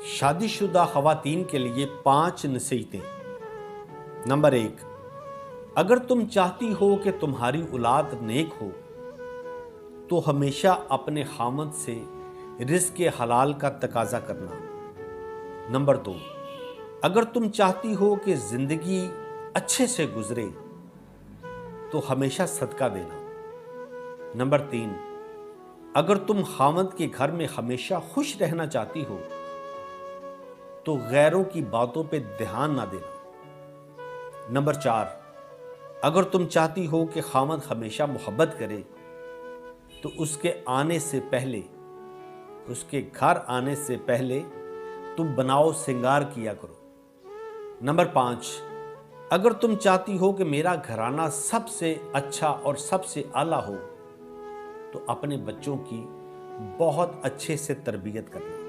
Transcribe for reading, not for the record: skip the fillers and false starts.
شادی شدہ خواتین کے لیے 5 نصیحتیں۔ نمبر 1، اگر تم چاہتی ہو کہ تمہاری اولاد نیک ہو تو ہمیشہ اپنے خاوند سے رزق حلال کا تقاضا کرنا۔ نمبر 2، اگر تم چاہتی ہو کہ زندگی اچھے سے گزرے تو ہمیشہ صدقہ دینا۔ نمبر 3، اگر تم خاوند کے گھر میں ہمیشہ خوش رہنا چاہتی ہو تو غیروں کی باتوں پہ دھیان نہ دینا۔ نمبر 4، اگر تم چاہتی ہو کہ خاوند ہمیشہ محبت کرے تو اس کے گھر آنے سے پہلے تم بناؤ سنگار کیا کرو۔ نمبر 5، اگر تم چاہتی ہو کہ میرا گھرانہ سب سے اچھا اور سب سے اعلیٰ ہو تو اپنے بچوں کی بہت اچھے سے تربیت کرنا۔